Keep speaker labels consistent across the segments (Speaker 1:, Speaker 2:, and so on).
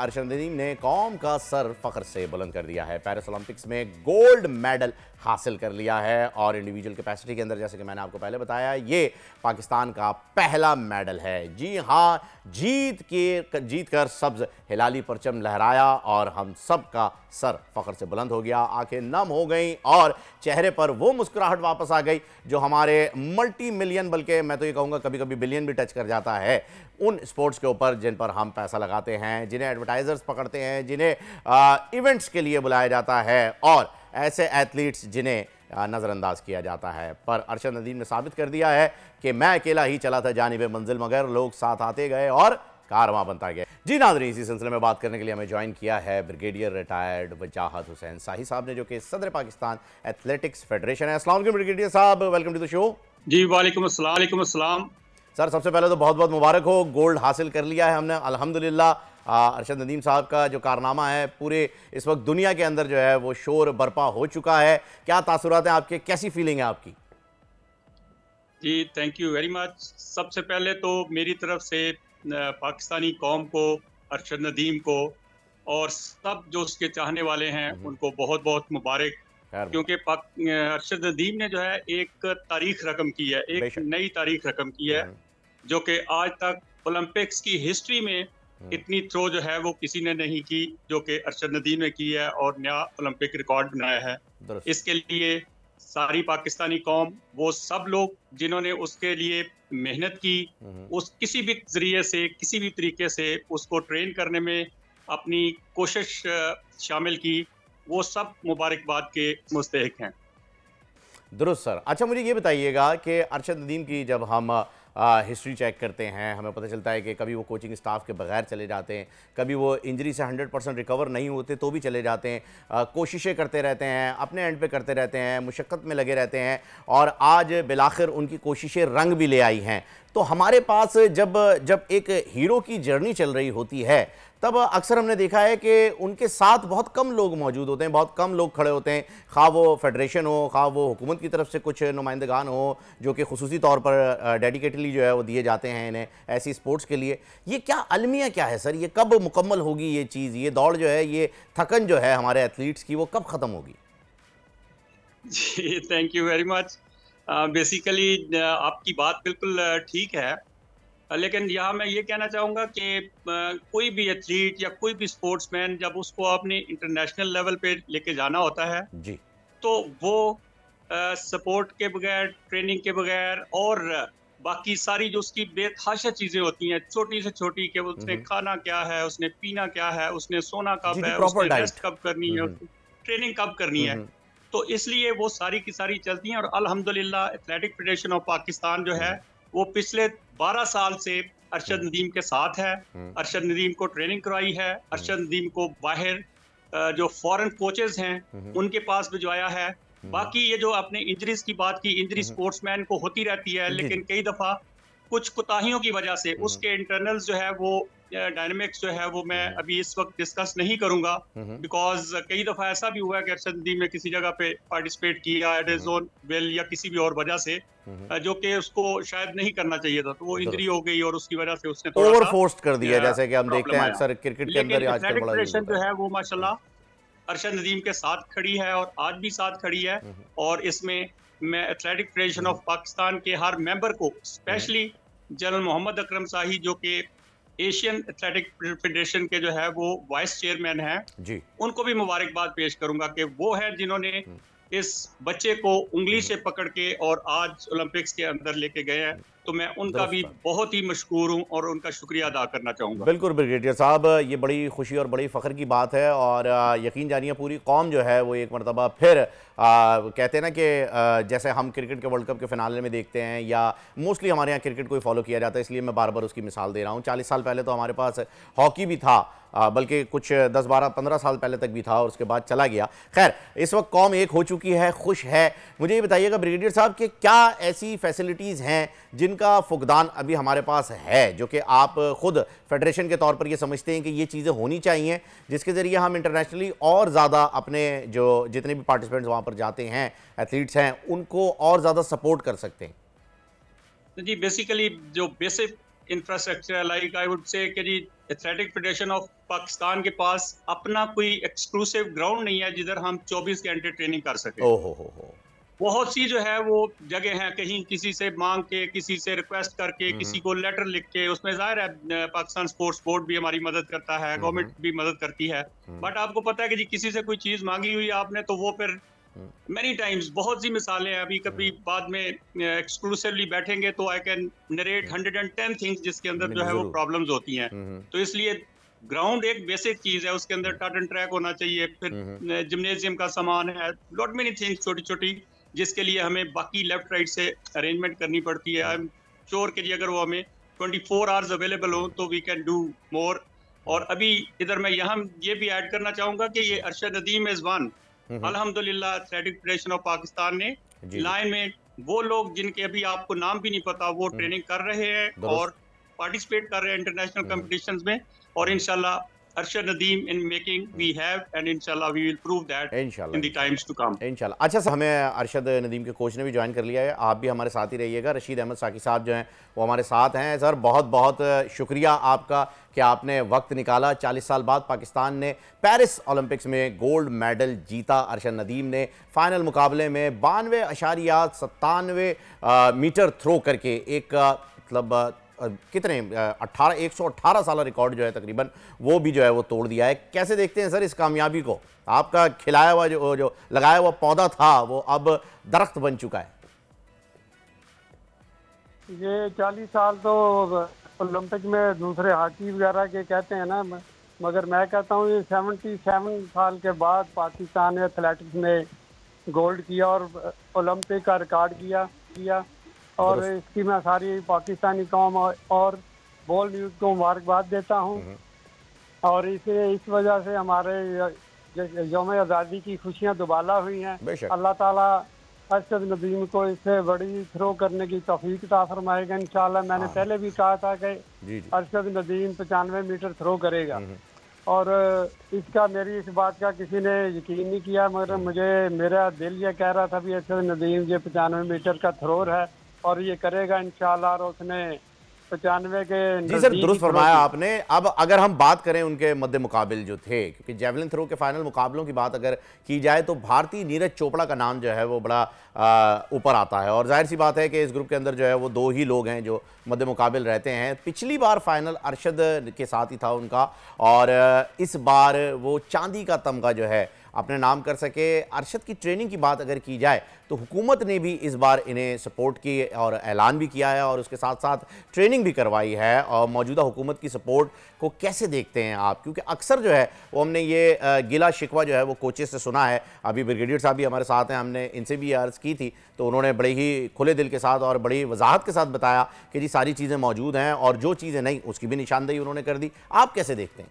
Speaker 1: अरशद नदीम ने कौम का सर फख्र से बुलंद कर दिया है। पेरिस ओलंपिक्स में गोल्ड मेडल हासिल कर लिया है और इंडिविजुअल कैपेसिटी के अंदर, जैसे कि मैंने आपको पहले बताया, ये पाकिस्तान का पहला मेडल है। जी हाँ, जीत कर सब्ज हिलाली परचम लहराया और हम सब का सर फख्र से बुलंद हो गया। आंखें नम हो गई और चेहरे पर वो मुस्कुराहट वापस आ गई जो हमारे मल्टी मिलियन, बल्कि मैं तो ये कहूँगा कभी कभी बिलियन भी टच कर जाता है उन स्पोर्ट्स के ऊपर जिन पर हम पैसा लगाते हैं, जिन्हें एडवर्टाइजर्स पकड़ते हैं, जिन्हें इवेंट्स के लिए बुलाया जाता है और ऐसे एथलीट्स जिन्हें नज़रअंदाज किया जाता है। पर अरशद नदीम ने साबित कर दिया है कि मैं अकेला ही चला था जानिबे मंजिल, मगर लोग साथ आते गए और कारवां बनता गया। जी नाज़रीन, इसी सिलसिले में बात करने के लिए हमें ज्वाइन किया है ब्रिगेडियर रिटायर्ड वजाहत हुसैन शाही साहब ने, जो कि सदर पाकिस्तान एथलेटिक्स फेडरेशन है। अस्सलाम वालेकुम ब्रिगेडियर साहब, वेलकम टू द शो।
Speaker 2: जी वालेकुम अस्सलाम।
Speaker 1: सर, सबसे पहले तो बहुत बहुत मुबारक हो, गोल्ड हासिल कर लिया है हमने अल्हम्दुलिल्लाह। अरशद नदीम साहब का जो कारनामा है पूरे इस वक्त दुनिया के अंदर जो है वो शोर बर्पा हो चुका है। क्या तासुरात हैं आपके, कैसी फीलिंग है आपकी?
Speaker 2: जी थैंक यू वेरी मच। सबसे पहले तो मेरी तरफ से पाकिस्तानी कौम को, अरशद नदीम को और सब जो उसके चाहने वाले हैं उनको बहुत बहुत मुबारक, क्योंकि अरशद नदीम ने जो है एक तारीख रकम की है, एक नई तारीख रकम की है जो कि आज तक ओलंपिक्स की हिस्ट्री में इतनी थ्रो जो है वो किसी ने नहीं की जो कि अरशद नदीम ने की है और नया ओलंपिक रिकॉर्ड बनाया है। इसके लिए सारी पाकिस्तानी कौम, वो सब लोग जिन्होंने उसके लिए मेहनत की, उस किसी भी जरिए से, किसी भी तरीके से उसको ट्रेन करने में अपनी कोशिश शामिल की, वो सब मुबारकबाद के मुस्तहिक हैं।
Speaker 1: दुरुस्त सर। अच्छा, मुझे ये बताइएगा कि अरशद नदीम की जब हम हिस्ट्री चेक करते हैं, हमें पता चलता है कि कभी वो कोचिंग स्टाफ के बगैर चले जाते हैं, कभी वो इंजरी से 100% रिकवर नहीं होते तो भी चले जाते हैं, कोशिशें करते रहते हैं, अपने एंड पे करते रहते हैं, मुशक्क़त में लगे रहते हैं और आज बिलाखिर उनकी कोशिशें रंग भी ले आई हैं। तो हमारे पास जब एक हीरो की जर्नी चल रही होती है तब अक्सर हमने देखा है कि उनके साथ बहुत कम लोग मौजूद होते हैं, बहुत कम लोग खड़े होते हैं, खा वो फेडरेशन हो, खा वो हुकूमत की तरफ से कुछ नुमाइंदगान हो जो कि खुसूसी तौर पर डेडिकेटली जो है वो दिए जाते हैं इन्हें ऐसी स्पोर्ट्स के लिए। ये क्या अलमिया क्या है सर, ये कब मुकम्मल होगी ये चीज़, ये दौड़ जो है, ये थकन जो है हमारे एथलीट्स की, वो कब ख़त्म होगी?
Speaker 2: जी thank you very much. Basically आपकी बात बिल्कुल ठीक है, लेकिन यहाँ मैं ये कहना चाहूँगा कि कोई भी एथलीट या कोई भी स्पोर्ट्समैन जब उसको अपने इंटरनेशनल लेवल पे लेके जाना होता है
Speaker 1: जी,
Speaker 2: तो वो सपोर्ट के बगैर, ट्रेनिंग के बगैर और बाकी सारी जो उसकी बेतहाशा चीज़ें होती हैं, छोटी से छोटी, कि उसने खाना क्या है, उसने पीना क्या है, उसने सोना कब है, उसने रेस्ट कब करनी है, ट्रेनिंग कब करनी है, तो इसलिए वो सारी की सारी चलती हैं। और अल्हम्दुलिल्लाह एथलेटिक फेडरेशन ऑफ पाकिस्तान जो है वो पिछले 12 साल से अरशद नदीम के साथ है। अरशद नदीम को ट्रेनिंग करवाई है, अरशद नदीम को बाहर जो फॉरेन कोचेस हैं उनके पास भिजवाया है। बाकी ये जो आपने इंजरीज की बात की, इंजरी स्पोर्ट्समैन को होती रहती है, लेकिन कई दफा कुछ कोताहियों की वजह से उसके इंटरनल्स जो है वो डायनामिक्स जो है वो मैं अभी इस वक्त डिस्कस नहीं करूंगा, बिकॉज कई दफा ऐसा भी हुआ है कि अरशद नदीम ने किसी जगह पे पार्टिसिपेट किया एट हिज ओन विल या किसी भी और वजह से जो कि उसको शायद नहीं करना चाहिए था, तो वो इंजरी हो गई और उसकी वजह से उसने थोड़ा
Speaker 1: ओवर फोर्स्ड कर दिया, जैसे कि हम देखते हैं अक्सर क्रिकेट के अंदर आजकल बड़ा
Speaker 2: फेडरेशन जो है वो माशाल्लाह अरशद नदीम के साथ खड़ी है और आज भी साथ खड़ी है। और इसमें मैं एथलेटिक फेडरेशन ऑफ पाकिस्तान के हर मेंबर को, स्पेशली जनरल मोहम्मद अकरम शाही जो कि एशियन एथलेटिक फेडरेशन के जो है वो वाइस चेयरमैन हैं जी, उनको भी मुबारकबाद पेश करूंगा कि वो है जिन्होंने इस बच्चे को उंगली से पकड़ के और आज ओलंपिक्स के अंदर लेके गए हैं। तो मैं उनका भी बहुत ही मशकूर हूँ और उनका शुक्रिया अदा करना चाहूँगा।
Speaker 1: बिल्कुल ब्रिगेडियर साहब, ये बड़ी खुशी और बड़ी फ़ख्र की बात है और यकीन जानिए पूरी कौम जो है वो एक मरतबा फिर कहते हैं ना कि जैसे हम क्रिकेट के वर्ल्ड कप के फिनाले में देखते हैं या मोस्टली हमारे यहाँ क्रिकेट को ही फॉलो किया जाता है, इसलिए मैं बार बार उसकी मिसाल दे रहा हूँ। 40 साल पहले तो हमारे पास हॉकी भी था, बल्कि कुछ 10, 12, 15 साल पहले तक भी था और उसके बाद चला गया। खैर, इस वक्त कौम एक हो चुकी है, खुश है। मुझे ये बताइएगा ब्रिगेडियर साहब कि क्या ऐसी फैसिलिटीज़ हैं जिनका फुकदान अभी हमारे पास है, जो कि आप खुद फेडरेशन के तौर पर ये समझते हैं कि ये चीज़ें होनी चाहिए, जिसके ज़रिए हम इंटरनेशनली और ज़्यादा अपने जो जितने भी पार्टिसिपेंट्स वहाँ पर जाते हैं, एथलीट्स हैं, उनको और ज़्यादा सपोर्ट कर सकते हैं?
Speaker 2: जी बेसिकली जो बेसिक इंफ्रास्ट्रक्चर है। लाइक आई वुड से कि जी एथलेटिक फेडरेशन ऑफ पाकिस्तान के पास अपना कोई एक्सक्लूसिव ग्राउंड नहीं है जिधर हम 24 घंटे ट्रेनिंग कर सके।
Speaker 1: ओ हो।
Speaker 2: बहुत सी जो है वो जगह है, कहीं किसी से मांग के, किसी से रिक्वेस्ट करके, किसी को लेटर लिख के, उसमें जाहिर है पाकिस्तान स्पोर्ट्स बोर्ड भी हमारी मदद करता है, गवर्नमेंट भी मदद करती है। बट आपको पता है कि जी किसी से कोई चीज मांगी हुई आपने तो वो फिर मेनी टाइम्स, बहुत सी मिसालें हैं। अभी कभी बाद में एक्सक्लूसिवली बैठेंगे तो आई कैन नरेट 110 थिंग्स जिसके अंदर जो है वो प्रॉब्लम्स होती हैं। तो इसलिए ग्राउंड एक बेसिक चीज है, उसके अंदर टार्टन ट्रैक होना चाहिए, फिर जिम्नेजियम का सामान है, लॉट मेनी थिंग्स छोटी छोटी, जिसके लिए हमें बाकी लेफ्ट राइट से अरेंजमेंट करनी पड़ती है। आई एम श्योर कि अगर वो हमें 24 आवर्स अवेलेबल हो तो वी कैन डू मोर। और अभी इधर मैं यहाँ ये भी ऐड करना चाहूंगा कि ये अरशद नदीम इज वन, अल्हम्दुलिल्लाह एथलेटिक फेडरेशन ऑफ पाकिस्तान ने लाइन में वो लोग जिनके अभी आपको नाम भी नहीं पता वो ट्रेनिंग कर रहे हैं और पार्टिसिपेट कर रहे हैं इंटरनेशनल कॉम्पिटिशंस में। और इंशाल्लाह Arshad Nadeem in making we have, and inshallah we will prove that in the times to come.
Speaker 1: इंशाल्लाह। अच्छा सर, हमें अरशद नदीम के कोच ने भी ज्वाइन कर लिया है, आप भी हमारे साथ ही रहिएगा। रशीद अहमद साकी साहब जो हैं वो हमारे साथ हैं। सर बहुत बहुत शुक्रिया आपका कि आपने वक्त निकाला। 40 साल बाद पाकिस्तान ने पेरिस ओलंपिक्स में गोल्ड मेडल जीता। अरशद नदीम ने फाइनल मुकाबले में 92.97 मीटर थ्रो करके एक मतलब कितने 118 साल रिकॉर्ड जो है तकरीबन वो भी जो है वो तोड़ दिया है। कैसे देखते हैं सर इस कामयाबी को? आपका खिलाया हुआ जो लगाया हुआ पौधा था वो अब दरख्त बन चुका है।
Speaker 3: ये 40 साल तो ओलंपिक में दूसरे हॉकी वगैरह के कहते हैं ना, मगर मैं कहता हूँ ये 77 साल के बाद पाकिस्तान ने एथलेटिक्स में गोल्ड किया और ओलंपिक का रिकॉर्ड किया और इसकी मैं सारी पाकिस्तानी कौम और बॉल न्यूज़ को मुबारकबाद देता हूँ। और इस वजह से हमारे यौम आज़ादी की खुशियाँ दुबाला हुई हैं। अल्लाह ताला अरशद नदीम को इससे बड़ी थ्रो करने की तौफीक अता फरमाएगा इंशाल्लाह। मैंने पहले भी कहा था कि अरशद नदीम 95 मीटर थ्रो करेगा और इसका मेरी इस बात का किसी ने यकीन नहीं किया, मगर मेरा दिल ये कह रहा था भी अरशद नदीम ये 95 मीटर का थ्रोर है और ये करेगा इंशाल्लाह। और उसने 95 के
Speaker 1: जी सर दुरुस्त फरमाया आपने। अब अगर हम बात करें उनके मद्दे मुकाबिल जो थे, क्योंकि जेवलिन थ्रो के फाइनल मुकाबलों की बात अगर की जाए तो भारतीय नीरज चोपड़ा का नाम जो है वो बड़ा ऊपर आता है। और जाहिर सी बात है कि इस ग्रुप के अंदर जो है वो 2 ही लोग हैं जो मद्दे मुकाबिल रहते हैं। पिछली बार फाइनल अरशद के साथ ही था उनका और इस बार वो चांदी का तमगा जो है अपने नाम कर सके। अरशद की ट्रेनिंग की बात अगर की जाए तो हुकूमत ने भी इस बार इन्हें सपोर्ट की और ऐलान भी किया है और उसके साथ साथ ट्रेनिंग भी करवाई है। और मौजूदा हुकूमत की सपोर्ट को कैसे देखते हैं आप? क्योंकि अक्सर जो है वो हमने ये गिला शिकवा जो है वो कोचेस से सुना है। अभी ब्रिगेडियर साहब भी हमारे साथ हैं, हमने इनसे भी अर्ज़ की थी तो उन्होंने बड़े ही खुले दिल के साथ और बड़ी वजाहत के साथ बताया कि जी सारी चीज़ें मौजूद हैं और जो चीज़ें नहीं उसकी भी निशानदेही उन्होंने कर दी। आप कैसे देखते हैं?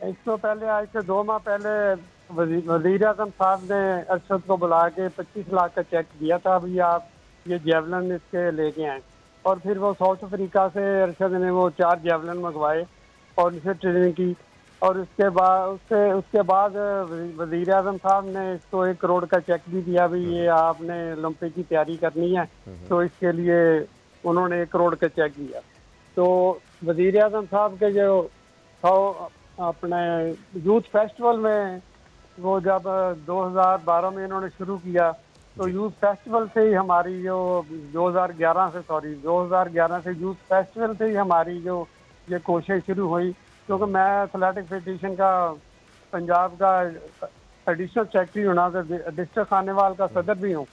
Speaker 3: इससे पहले आज से 2 माह पहले वज़ीर आज़म साहब ने अरशद को बुला के 25 लाख का चेक दिया था, अभी आप ये जेवलिन इसके लेके आए। और फिर वो साउथ अफ्रीका से अरशद ने वो 4 जेवलिन मंगवाए और उनसे ट्रेनिंग की और उसके बाद वज़ीर आज़म साहब ने इसको 1 करोड़ का चेक भी दिया भी ये आपने ओलंपिक की तैयारी करनी है, तो इसके लिए उन्होंने 1 करोड़ का चेक दिया। तो वज़ीर आज़म साहब के जो अपने यूथ फेस्टिवल में वो जब 2012 में इन्होंने शुरू किया तो यूथ फेस्टिवल से ही हमारी जो 2011 से यूथ फेस्टिवल से ही हमारी जो ये कोशिश शुरू हुई। क्योंकि मैं एथलेटिक फेडरेशन का पंजाब का एडिशनल सेक्रेटरी हूँ ना, तो डिस्ट्रिक्ट खानेवाल का सदर भी हूँ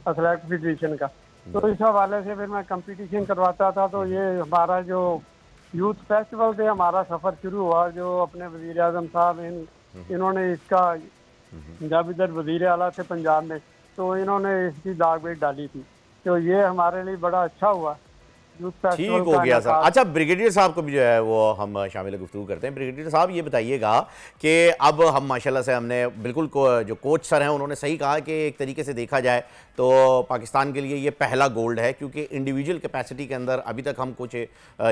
Speaker 3: एथलेटिक फेडरेशन का। तो इस हवाले से फिर मैं कंपटीशन करवाता था। तो ये हमारा जो यूथ फेस्टिवल से हमारा सफ़र शुरू हुआ, जो अपने वज़ीर आज़म साहब इन्होंने इसका जब इधर वज़ीर आला थे पंजाब में तो इन्होंने इसकी दागबेट डाली थी। तो ये हमारे लिए बड़ा अच्छा हुआ
Speaker 1: ठीक हो गया सर। अच्छा, ब्रिगेडियर साहब को भी जो है वो हम शामिल गुफ्तगू करते हैं। ब्रिगेडियर साहब, ये बताइएगा कि अब हम माशाल्लाह से हमने बिल्कुल जो कोच सर हैं उन्होंने सही कहा कि एक तरीके से देखा जाए तो पाकिस्तान के लिए ये पहला गोल्ड है, क्योंकि इंडिविजुअल कैपेसिटी के अंदर अभी तक हम कुछ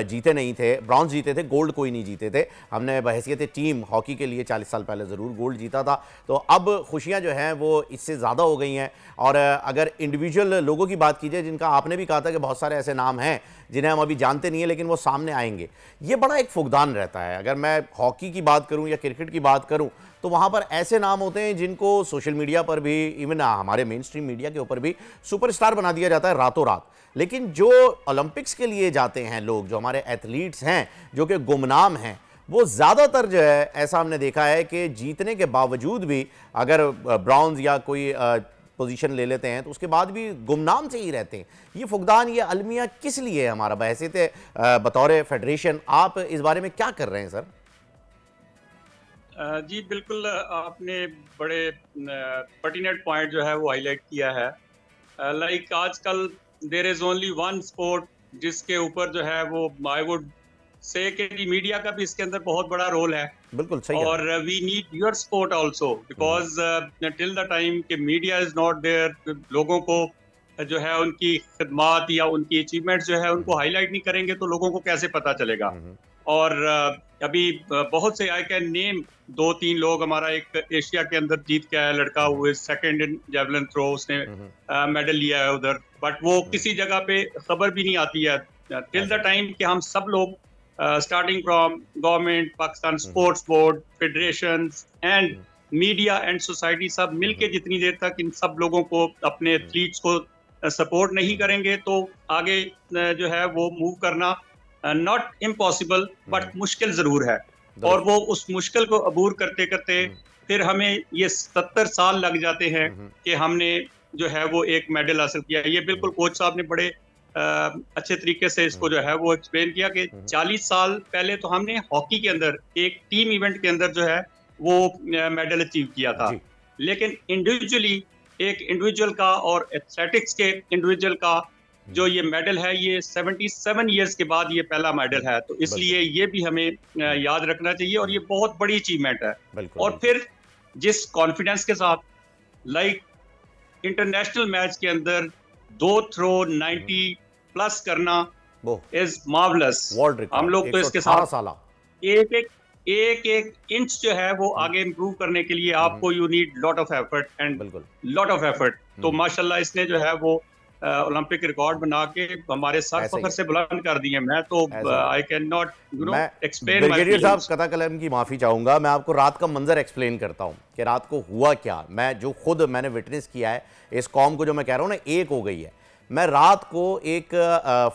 Speaker 1: जीते नहीं थे। ब्रॉन्ज जीते थे, गोल्ड कोई नहीं जीते थे। हमने बहैसियत टीम हॉकी के लिए 40 साल पहले ज़रूर गोल्ड जीता था। तो अब खुशियाँ जो हैं वो इससे ज़्यादा हो गई हैं। और अगर इंडिविजुअल लोगों की बात कीजिए, जिनका आपने भी कहा था कि बहुत सारे ऐसे नाम हैं जिन्हें हम अभी जानते नहीं है लेकिन वो सामने आएंगे, ये बड़ा एक फुकदान रहता है। अगर मैं हॉकी की बात करूं या क्रिकेट की बात करूं तो वहां पर ऐसे नाम होते हैं जिनको सोशल मीडिया पर भी, इवन हमारे मेन स्ट्रीम मीडिया के ऊपर भी सुपरस्टार बना दिया जाता है रातों रात। लेकिन जो ओलंपिक्स के लिए जाते हैं लोग, जो हमारे एथलीट्स हैं जो कि गुमनाम हैं, वो ज़्यादातर जो है ऐसा हमने देखा है कि जीतने के बावजूद भी अगर ब्रॉन्ज या कोई पोजीशन ले लेते हैं तो उसके बाद भी गुमनाम से ही रहते हैं। ये फुकदान, ये अलमिया किस लिए है हमारा? बहैसियत बतौर फेडरेशन आप इस बारे में क्या कर रहे हैं सर?
Speaker 2: जी बिल्कुल, आपने बड़े पर्टिनेंट पॉइंट जो है वो हाईलाइट किया है। लाइक आजकल there is only one sport जिसके ऊपर जो है वो आई वुड से कि मीडिया का भी इसके अंदर बहुत बड़ा रोल है।
Speaker 1: बिल्कुल सही।
Speaker 2: और we need your support also, because till the time कि मीडिया इज नॉट देयर, लोगों को जो है उनकी खिदमात या उनकी अचीवमेंट्स जो है उनको हाईलाइट नहीं करेंगे तो लोगों को कैसे पता चलेगा। और अभी बहुत से आई कैन नेम 2-3 लोग, हमारा एक एशिया के अंदर जीत के आया लड़का, हुए सेकंड इन जेवलिन थ्रो, उसने मेडल लिया है उधर, बट वो किसी जगह पे खबर भी नहीं आती है टिल द टाइम कि हम सब लोग starting from government, Pakistan Sports Board, federations and media and society सब मिलके जितनी देर तक इन सब लोगों को, अपने एथलीट्स को सपोर्ट नहीं करेंगे तो आगे जो है वो मूव करना नॉट इम्पॉसिबल बट मुश्किल जरूर है। और वो उस मुश्किल को अबूर करते करते फिर हमें ये 70 साल लग जाते हैं कि हमने जो है वो एक मेडल हासिल किया। ये बिल्कुल कोच साहब ने बड़े अच्छे तरीके से इसको जो है वो एक्सप्लेन किया कि 40 साल पहले तो हमने हॉकी के अंदर एक टीम इवेंट के अंदर जो है वो मेडल अचीव किया था, लेकिन इंडिविजुअली एक इंडिविजुअल का और एथलेटिक्स के इंडिविजुअल का जो ये मेडल है ये 77 इयर्स के बाद ये पहला मेडल है। तो इसलिए ये भी हमें याद रखना चाहिए और ये बहुत बड़ी अचीवमेंट है। और फिर जिस कॉन्फिडेंस के साथ लाइक इंटरनेशनल मैच के अंदर 2 थ्रो 90 प्लस करना इज मार्वलस। हम लोग तो इसके साथ एक इंच जो है वो आगे इम्प्रूव करने के लिए आपको you need lot of effort and lot of effort. तो माशाल्लाह इसने जो है वो ओलंपिक रिकॉर्ड बना के हमारे सर फखर से बुलंद कर दिए। मैं तो I can not explain.
Speaker 1: Brigadier साहब, कथा कलम की माफी चाहूंगा, मैं आपको रात का मंजर एक्सप्लेन करता हूँ कि रात को हुआ क्या। मैं जो खुद मैंने विटनेस किया है, इस कौम को जो मैं कह रहा हूँ ना एक हो गई है। मैं रात को एक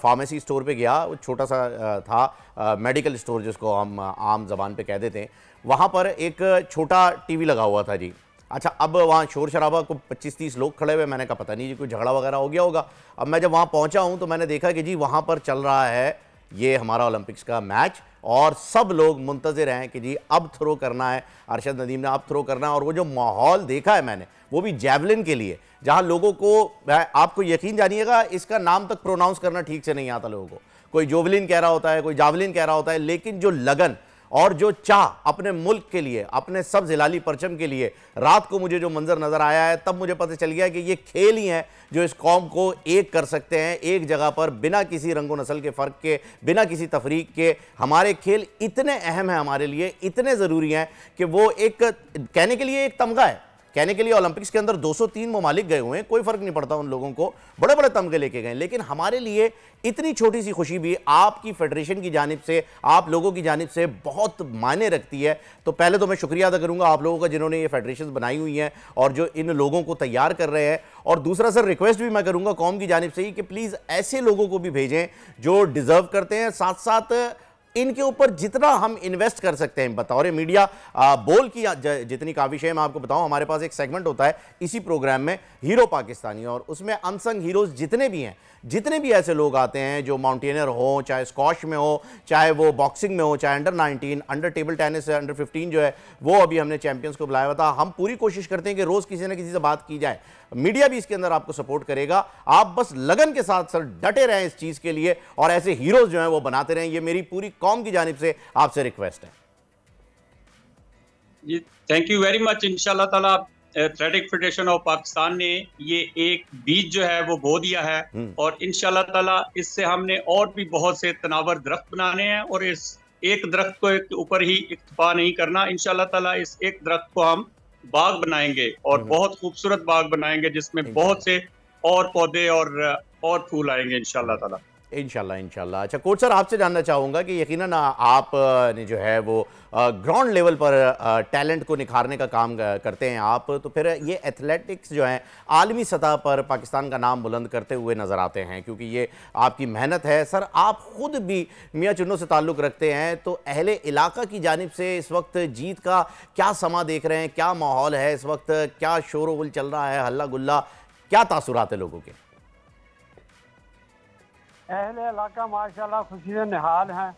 Speaker 1: फार्मेसी स्टोर पे गया, वो छोटा सा था मेडिकल स्टोर जिसको हम आम जबान पे कह देते हैं। वहाँ पर एक छोटा टीवी लगा हुआ था जी। अच्छा, अब वहाँ शोर शराबा को 25-30 लोग खड़े हुए। मैंने कहा पता नहीं जी कोई झगड़ा वगैरह हो गया होगा। अब मैं जब वहाँ पहुँचा हूँ तो मैंने देखा कि जी वहाँ पर चल रहा है ये हमारा ओलंपिक्स का मैच और सब लोग मुंतज़िर हैं कि जी अब थ्रो करना है, अरशद नदीम ने अब थ्रो करना है। और वो जो माहौल देखा है मैंने, वो भी जैवलिन के लिए, जहाँ लोगों को, आपको यकीन जानिएगा इसका नाम तक प्रोनाउंस करना ठीक से नहीं आता लोगों को। कोई जोवलिन कह रहा होता है, कोई जावलिन कह रहा होता है, लेकिन जो लगन और जो चाह अपने मुल्क के लिए, अपने सब जिलाली परचम के लिए, रात को मुझे जो मंजर नजर आया है तब मुझे पता चल गया कि ये खेल ही हैं जो इस कौम को एक कर सकते हैं, एक जगह पर बिना किसी रंगो नस्ल के फ़र्क के, बिना किसी तफरीक के। हमारे खेल इतने अहम हैं हमारे लिए, इतने ज़रूरी हैं कि वो एक कहने के लिए एक तमगा है। कहने के लिए ओलंपिक्स के अंदर 203 ममालिक गए हुए हैं, कोई फर्क नहीं पड़ता उन लोगों को, बड़े बड़े तमगे लेके गए। लेकिन हमारे लिए इतनी छोटी सी खुशी भी आपकी फेडरेशन की जानिब से, आप लोगों की जानिब से बहुत मायने रखती है। तो पहले तो मैं शुक्रिया अदा करूंगा आप लोगों का जिन्होंने ये फेडरेशन बनाई हुई हैं और जो इन लोगों को तैयार कर रहे हैं। और दूसरा सर, रिक्वेस्ट भी मैं करूंगा कौम की जानिब से ही कि प्लीज़ ऐसे लोगों को भी भेजें जो डिज़र्व करते हैं। साथ साथ इनके ऊपर जितना हम इन्वेस्ट कर सकते हैं बतौर मीडिया, बोल की जितनी काफ़ी है, मैं आपको बताऊं हमारे पास एक सेगमेंट होता है इसी प्रोग्राम में, हीरो पाकिस्तानी, और उसमें अनसंग हीरोज़ जितने भी हैं, जितने भी ऐसे लोग आते हैं जो माउंटेनियर हो, चाहे स्कॉश में हो, चाहे वो बॉक्सिंग में हो, चाहे under 19, under table tennis, under 15 जो है वो अभी हमने चैंपियंस को बुलाया हुआ था। हम पूरी कोशिश करते हैं कि रोज़ किसी न किसी से बात की जाए। मीडिया भी इसके अंदर आपको सपोर्ट करेगा। आप बस लगन के साथ सर डटे रहें इस चीज के लिए और ऐसे हीरोज जो हैं वो बनाते रहें, ये मेरी पूरी कौम की जानिब से आपसे रिक्वेस्ट है
Speaker 2: जी। Thank you very much. इंशाल्लाह ताला एथलेटिक फेडरेशन ऑफ पाकिस्तान ने ये एक बीज जो है वो बो दिया है और इंशाल्लाह ताला इससे हमने और भी बहुत से तनावर दरख्त बनाने हैं और इस एक दरख्त को ऊपर ही इक्तफा नहीं करना। इंशाल्लाह ताला इस एक दरख्त को हम बाग बनाएंगे और बहुत खूबसूरत बाग बनाएंगे जिसमें बहुत से और पौधे और फूल आएंगे इंशाल्लाह ताला।
Speaker 1: इंशाल्लाह। अच्छा कोच सर, आपसे जानना चाहूँगा कि यकीनन आप ने जो है वो ग्राउंड लेवल पर टैलेंट को निखारने का काम करते हैं आप, तो फिर ये एथलेटिक्स जो है आलमी सतह पर पाकिस्तान का नाम बुलंद करते हुए नज़र आते हैं, क्योंकि ये आपकी मेहनत है। सर आप ख़ुद भी मियाँ चुन्नू से ताल्लुक़ रखते हैं, तो अहले इलाका की जानिब से इस वक्त जीत का क्या समा देख रहे हैं, क्या माहौल है इस वक्त, क्या शोर गुल चल रहा है, हल्ला गुल्ला, क्या तासुरात है लोगों के?
Speaker 3: अहले इलाका माशाल्लाह खुशी से निहाल हैं।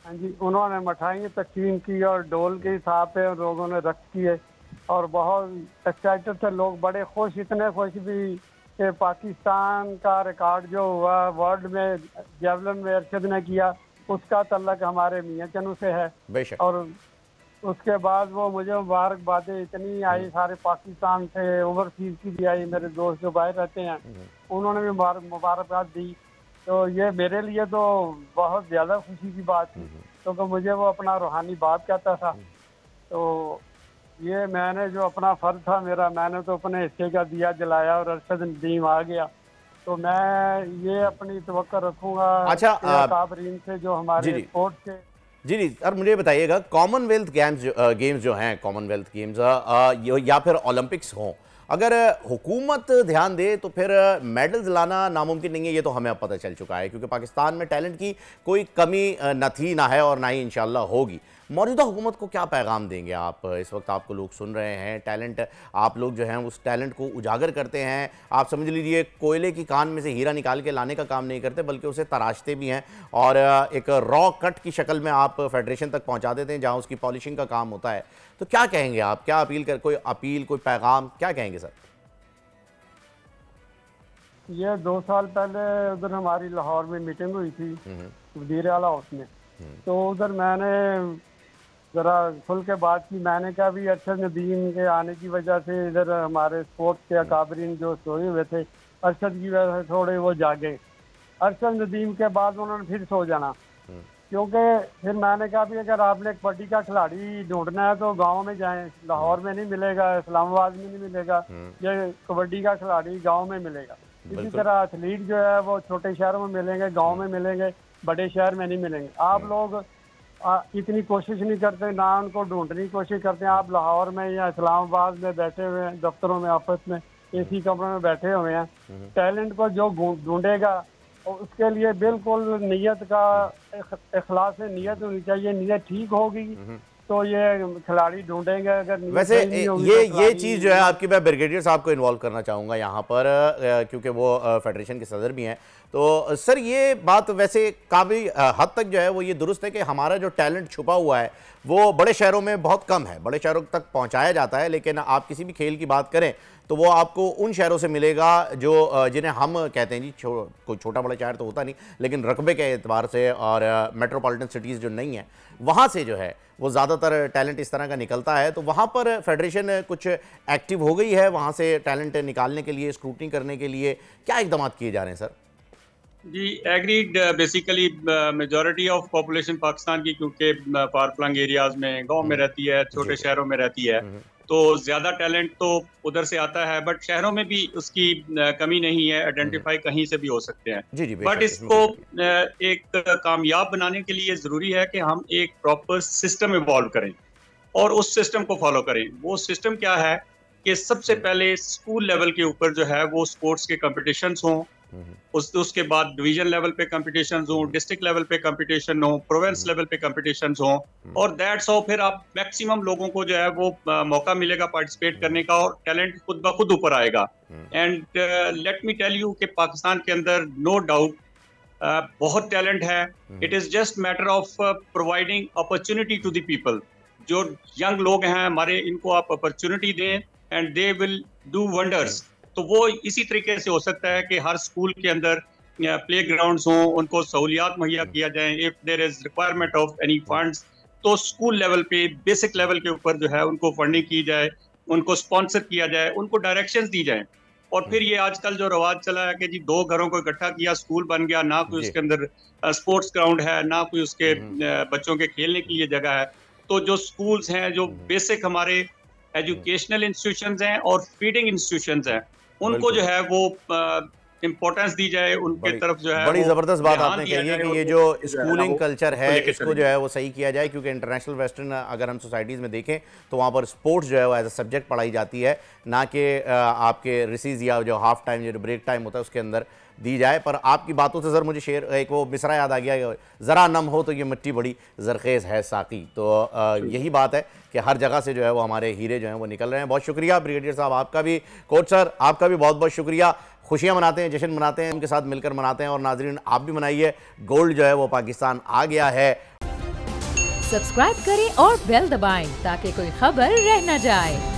Speaker 3: हाँ जी, उन्होंने मिठाई तकसीम की और डोल के हिसाब पे लोगों ने रख किए और बहुत एक्साइटेड थे लोग, बड़े खुश, इतने खुश भी कि पाकिस्तान का रिकॉर्ड जो हुआ वर्ल्ड में जेवलिन में अरशद ने किया उसका तल्लक हमारे मियाँ चन्नू से है।
Speaker 1: बेशक। और
Speaker 3: उसके बाद वो मुझे मुबारकबादें इतनी आई सारे पाकिस्तान से, ओवरसीज की भी आई, मेरे दोस्त जो बाहर रहते हैं उन्होंने भी मुबारकबाद दी। तो ये मेरे लिए तो बहुत ज़्यादा खुशी की बात थी, क्योंकि मुझे वो अपना रूहानी बाप कहता था। तो ये मैंने जो अपना फ़र्ज था मेरा, मैंने तो अपने हिस्से का दिया जलाया और अरशद नदीम आ गया। तो मैं ये अपनी तवक्को रखूँगा काबरीन से जो हमारे स्पोर्ट के।
Speaker 1: जी सर, मुझे बताइएगा कॉमनवेल्थ गेम्स जो हैं, कॉमनवेल्थ गेम्स या फिर ओलंपिक्स हों, अगर हुकूमत ध्यान दे तो फिर मेडल्स लाना नामुमकिन नहीं है, ये तो हमें अब पता चल चुका है, क्योंकि पाकिस्तान में टैलेंट की कोई कमी न थी, ना है और ना ही इंशाल्लाह होगी। मौजूदा हुकूमत को क्या पैगाम देंगे आप? इस वक्त आपको लोग सुन रहे हैं, टैलेंट आप लोग जो हैं उस टैलेंट को उजागर करते हैं। आप समझ लीजिए कोयले की कान में से हीरा निकाल के लाने का काम नहीं करते, बल्कि उसे तराशते भी हैं और एक रॉ कट की शक्ल में आप फेडरेशन तक पहुंचा देते हैं जहां उसकी पॉलिशिंग का काम होता है। तो क्या कहेंगे आप, क्या कोई पैगाम क्या कहेंगे सर?
Speaker 3: ये 2 साल पहले उधर हमारी लाहौर में मीटिंग हुई थी वज़ीर आला हाउस में, तो उधर मैंने ज़रा खुल के बात की। मैंने कहा भी अरशद नदीम के आने की वजह से इधर हमारे स्पोर्ट्स के अकाबरीन जो सोए हुए थे, अरशद की वजह से थोड़े वो जागे। अरशद नदीम के बाद उन्होंने फिर सो जाना, क्योंकि फिर मैंने कहा भी अगर आपने कबड्डी का खिलाड़ी ढूंढना है तो गांव में जाएं, लाहौर में नहीं मिलेगा, इस्लामाबाद में नहीं मिलेगा, ये कबड्डी का खिलाड़ी गांव में मिलेगा। इसी तरह एथलीट जो है वो छोटे शहरों में मिलेंगे, गांव में मिलेंगे, बड़े शहर में नहीं मिलेंगे। आप लोग इतनी कोशिश नहीं करते, ना उनको ढूंढने की कोशिश करते हैं। आप लाहौर में या इस्लामाबाद में बैठे हुए हैं, दफ्तरों में, ऑफिस में, एसी कमरों में बैठे हुए हैं। टैलेंट को जो ढूंढेगा और उसके लिए बिल्कुल नीयत का इखलास से नीयत होनी चाहिए। नीयत ठीक होगी तो ये खिलाड़ी ढूंढेंगे। अगर
Speaker 1: वैसे ये चीज़ जो है आपकी, मैं ब्रिगेडियर साहब को इन्वॉल्व करना चाहूँगा यहाँ पर, क्योंकि वो फेडरेशन के सदर भी हैं। तो सर ये बात वैसे काफ़ी हद तक जो है वो ये दुरुस्त है कि हमारा जो टैलेंट छुपा हुआ है वो बड़े शहरों में बहुत कम है, बड़े शहरों तक पहुँचाया जाता है। लेकिन आप किसी भी खेल की बात करें तो वो आपको उन शहरों से मिलेगा जो जिन्हें हम कहते हैं जी कोई छोटा बड़ा शहर तो होता नहीं, लेकिन रकबे के एतबार से और मेट्रोपॉलिटन सिटीज़ जो नहीं है वहाँ से जो है वो ज़्यादातर टैलेंट इस तरह का निकलता है। तो वहाँ पर फेडरेशन कुछ एक्टिव हो गई है, वहाँ से टैलेंट निकालने के लिए, स्क्रूटनी करने के लिए क्या इक़दाम किए जा रहे हैं सर?
Speaker 2: जी agreed. Basically majority of population Pakistan की क्योंकि फार फ्लंग एरियाज में गांव में रहती है, छोटे शहरों में रहती है, तो ज़्यादा टैलेंट तो उधर से आता है। बट शहरों में भी उसकी कमी नहीं है, आइडेंटिफाई कहीं से भी हो सकते हैं। बट इसको एक कामयाब बनाने के लिए ज़रूरी है कि हम एक प्रॉपर सिस्टम इवॉल्व करें और उस सिस्टम को फॉलो करें। वो सिस्टम क्या है कि सबसे पहले स्कूल लेवल के ऊपर जो है वो स्पोर्ट्स के कॉम्पिटिशन्स हों, उसके बाद डिवीजन लेवल पे कॉम्पिटिशन्स हो, डिस्ट्रिक्ट लेवल पे कॉम्पिटिशन हो, प्रोविंस लेवल पे कॉम्पिटिशन्स हो, और दैट्स हाउ फिर आप मैक्सिमम लोगों को जो है वो मौका मिलेगा पार्टिसिपेट करने का और टैलेंट खुद ब खुद ऊपर आएगा। And let me tell you कि पाकिस्तान के अंदर नो डाउट बहुत टैलेंट है। It is just matter of providing opportunity to the people. जो यंग लोग हैं हमारे, इनको आप अपॉर्चुनिटी दें and they will do wonders. तो वो इसी तरीके से हो सकता है कि हर स्कूल के अंदर प्ले ग्राउंड्स हों, उनको सहूलियात मुहैया किया जाए। If there is requirement of any funds तो स्कूल लेवल पे, बेसिक लेवल के ऊपर जो है उनको फंडिंग की जाए, उनको स्पॉन्सर किया जाए, उनको डायरेक्शंस दी जाए। और फिर ये आजकल जो रवाज चला है कि जी 2 घरों को इकट्ठा किया, स्कूल बन गया, ना कोई उसके अंदर स्पोर्ट्स ग्राउंड है, ना कोई उसके बच्चों के खेलने के लिए जगह है। तो जो स्कूल्स हैं, जो बेसिक हमारे एजुकेशनल इंस्टीट्यूशंस हैं और फीडिंग इंस्टीट्यूशंस हैं, उनको जो है वो इम्पोर्टेंस दी जाए, उनके तरफ जो है
Speaker 1: बड़ी जबरदस्त बात आपने कही है कि ये जो
Speaker 2: जो
Speaker 1: स्कूलिंग कल्चर है इसको जो है वो सही किया जाए, क्योंकि इंटरनेशनल वेस्टर्न अगर हम सोसाइटीज़ में देखें तो वहाँ पर स्पोर्ट्स जो है वो एज अ सब्जेक्ट पढ़ाई जाती है, ना कि आपके रिसीज या जो हाफ टाइम जो ब्रेक टाइम होता है उसके अंदर दी जाए। पर आपकी बातों से सर मुझे शेर एक वो मिसरा याद आ गया, ज़रा नम हो तो ये मिट्टी बड़ी जरखेज़ है साकी। तो यही बात है कि हर जगह से जो है वो हमारे हीरे जो हैं वो निकल रहे हैं। बहुत शुक्रिया ब्रिगेडियर साहब आपका भी, कोच सर आपका भी बहुत बहुत शुक्रिया। खुशियाँ मनाते हैं, जश्न मनाते हैं, उनके साथ मिलकर मनाते हैं। और नाजरीन आप भी मनाइए, गोल्ड जो है वो पाकिस्तान आ गया है।
Speaker 4: सब्सक्राइब करें और बेल दबाएं ताकि कोई खबर रह न जाए।